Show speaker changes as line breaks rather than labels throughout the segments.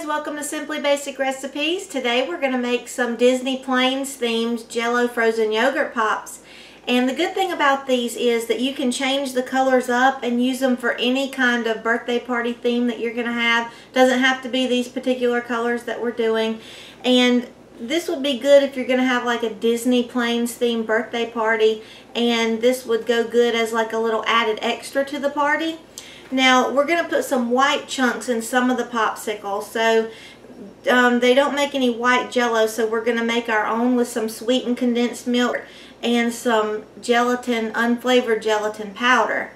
Welcome to Simply Basic Recipes. Today we're going to make some Disney Plains themed Jello frozen yogurt pops. And the good thing about these is that you can change the colors up and use them for any kind of birthday party theme that you're going to have. Doesn't have to be these particular colors that we're doing. And this would be good if you're going to have like a Disney Plains themed birthday party, and this would go good as like a little added extra to the party. Now we're going to put some white chunks in some of the popsicles, so they don't make any white Jello, so we're going to make our own with some sweetened condensed milk and some gelatin, unflavored gelatin powder.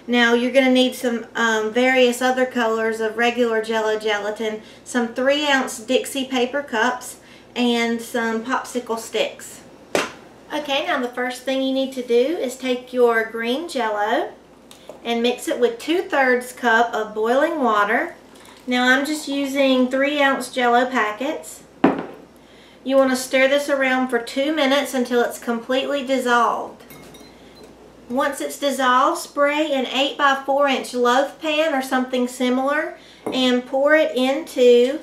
Now you're going to need some various other colors of regular Jello gelatin, some 3-ounce Dixie paper cups, and some popsicle sticks. Okay, now the first thing you need to do is take your green Jello and mix it with 2/3 cup of boiling water. Now I'm just using 3-ounce Jello packets. You want to stir this around for 2 minutes until it's completely dissolved. Once it's dissolved, spray an 8x4 inch loaf pan or something similar and pour it into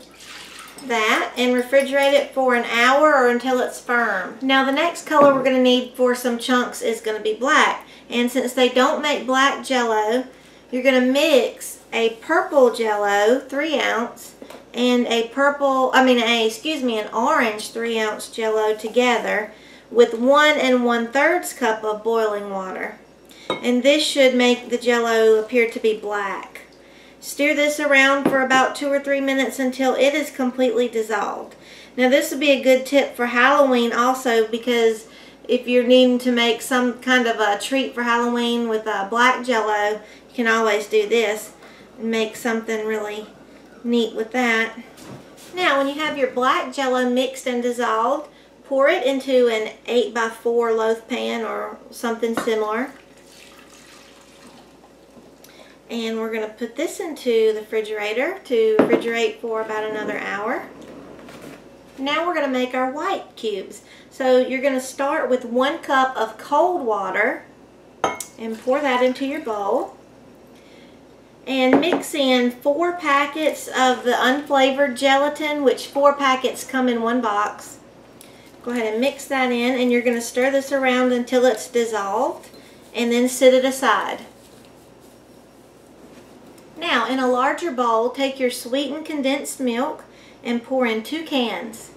that and refrigerate it for an hour or until it's firm. Now the next color we're going to need for some chunks is going to be black. And since they don't make black Jello, you're going to mix a purple Jello, 3-ounce, and an orange 3-ounce Jello together with 1 1/3 cup of boiling water. And this should make the Jello appear to be black. Stir this around for about 2 or 3 minutes until it is completely dissolved. Now this would be a good tip for Halloween also, because if you're needing to make some kind of a treat for Halloween with black Jello, you can always do this and make something really neat with that. Now when you have your black Jello mixed and dissolved, pour it into an 8x4 loaf pan or something similar. And we're going to put this into the refrigerator to refrigerate for about another hour. Now we're going to make our white cubes. So you're going to start with 1 cup of cold water and pour that into your bowl. And mix in 4 packets of the unflavored gelatin, which 4 packets come in 1 box. Go ahead and mix that in, and you're going to stir this around until it's dissolved and then set it aside. Now in a larger bowl, take your sweetened condensed milk and pour in 2 cans.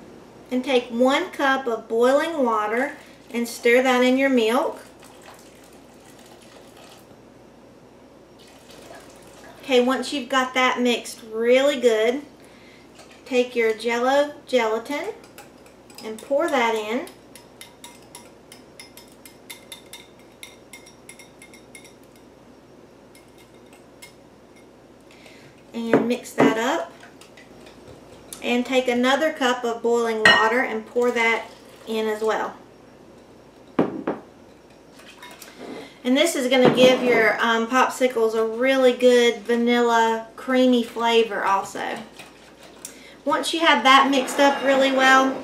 And take 1 cup of boiling water and stir that in your milk. Okay, once you've got that mixed really good, take your Jello gelatin and pour that in. And mix that up. And take another cup of boiling water and pour that in as well. And this is going to give your popsicles a really good vanilla creamy flavor also. Once you have that mixed up really well,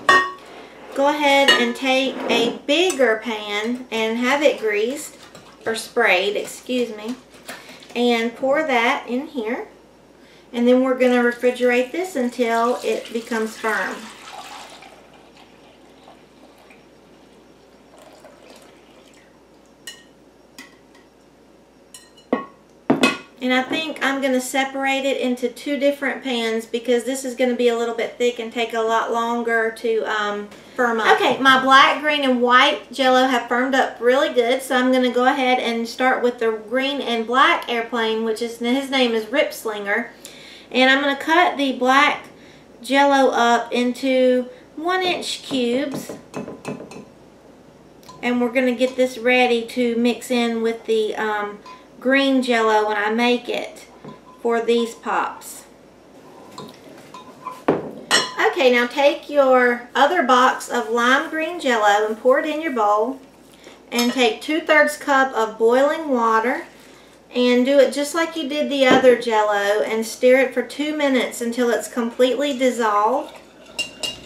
go ahead and take a bigger pan and have it greased, or sprayed, excuse me, and pour that in here. And then we're going to refrigerate this until it becomes firm. And I think I'm going to separate it into 2 different pans because this is going to be a little bit thick and take a lot longer to firm up. Okay, my black, green, and white Jello have firmed up really good, so I'm going to go ahead and start with the green and black airplane, which is, his name is Rip Slinger. And I'm going to cut the black Jello up into 1-inch cubes. And we're going to get this ready to mix in with the green Jello when I make it for these pops. Okay, now take your other box of lime green Jello and pour it in your bowl. And take 2/3 cup of boiling water And do it just like you did the other Jello and stir it for 2 minutes until it's completely dissolved.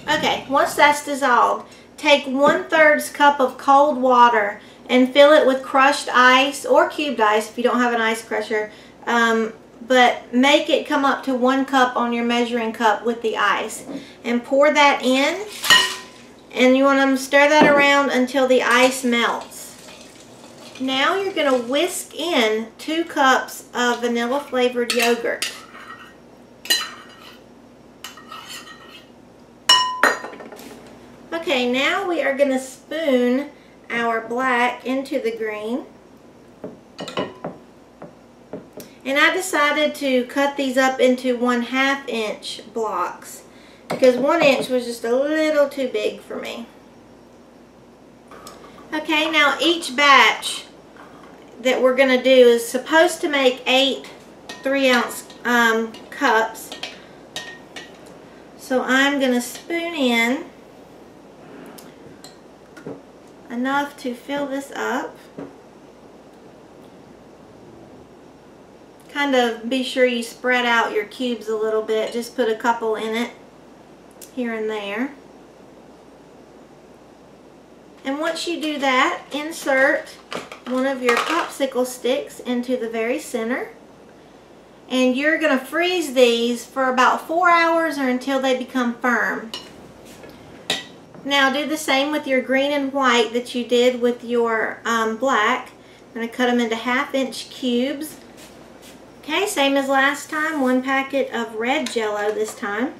Okay, once that's dissolved, take 1/3 cup of cold water and fill it with crushed ice or cubed ice if you don't have an ice crusher. But make it come up to 1 cup on your measuring cup with the ice. And pour that in. And you want to stir that around until the ice melts. Now you're going to whisk in 2 cups of vanilla flavored yogurt. Okay, now we are going to spoon our black into the green. And I decided to cut these up into 1/2 inch blocks because 1 inch was just a little too big for me. Okay, now each batch that we're going to do is supposed to make 8 3-ounce cups. So I'm going to spoon in enough to fill this up. Kind of be sure you spread out your cubes a little bit. Just put a couple in it here and there. And once you do that, insert one of your popsicle sticks into the very center. And you're going to freeze these for about 4 hours or until they become firm. Now do the same with your green and white that you did with your black. I'm going to cut them into 1/2 inch cubes. Okay, same as last time, 1 packet of red Jello this time.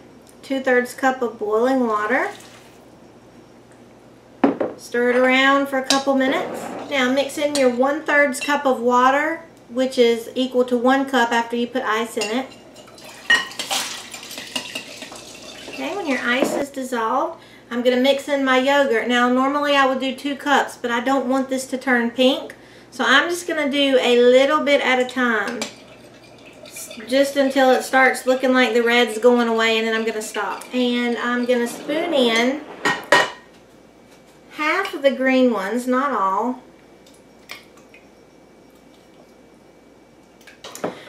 2/3 cup of boiling water. Stir it around for a couple minutes. Now mix in your 1/3 cup of water, which is equal to 1 cup after you put ice in it. Okay, when your ice is dissolved, I'm going to mix in my yogurt. Now normally I would do 2 cups, but I don't want this to turn pink. So I'm just going to do a little bit at a time. Just until it starts looking like the red's going away, and then I'm going to stop. And I'm going to spoon in half of the green ones, not all.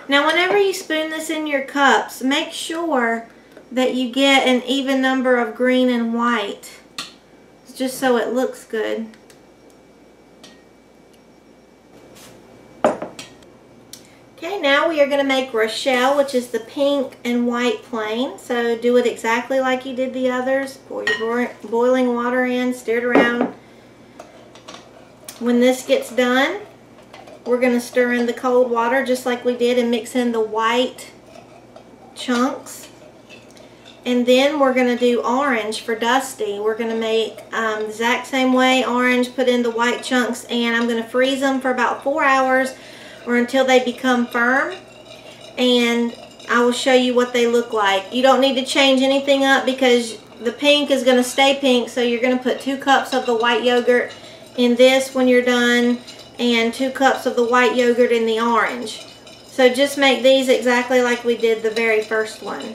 Now whenever you spoon this in your cups, make sure that you get an even number of green and white, just so it looks good. Okay, now we are going to make Rochelle, which is the pink and white plain. So do it exactly like you did the others. Pour your boiling water in, stir it around. When this gets done, we're going to stir in the cold water just like we did and mix in the white chunks. And then we're going to do orange for Dusty. We're going to make the exact same way, orange, put in the white chunks, and I'm going to freeze them for about 4 hours or until they become firm, and I will show you what they look like. You don't need to change anything up because the pink is going to stay pink, so you're going to put 2 cups of the white yogurt in this when you're done and 2 cups of the white yogurt in the orange. So just make these exactly like we did the very first one.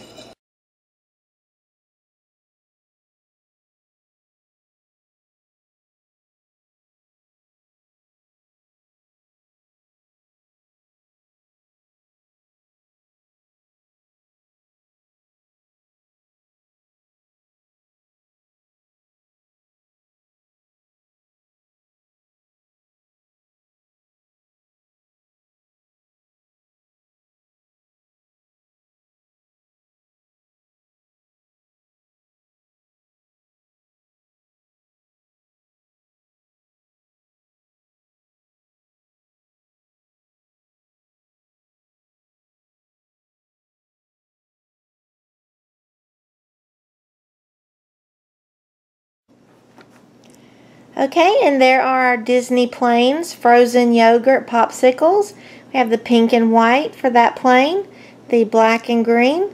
Okay, and there are our Disney plains frozen yogurt popsicles. We have the pink and white for that plain, the black and green,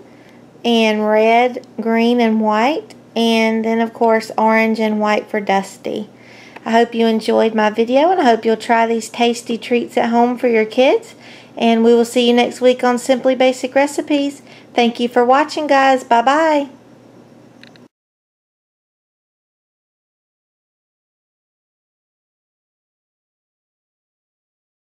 and red, green, and white, and then of course orange and white for Dusty. I hope you enjoyed my video, and I hope you'll try these tasty treats at home for your kids. And we will see you next week on Simply Basic Recipes. Thank you for watching, guys. Bye-bye.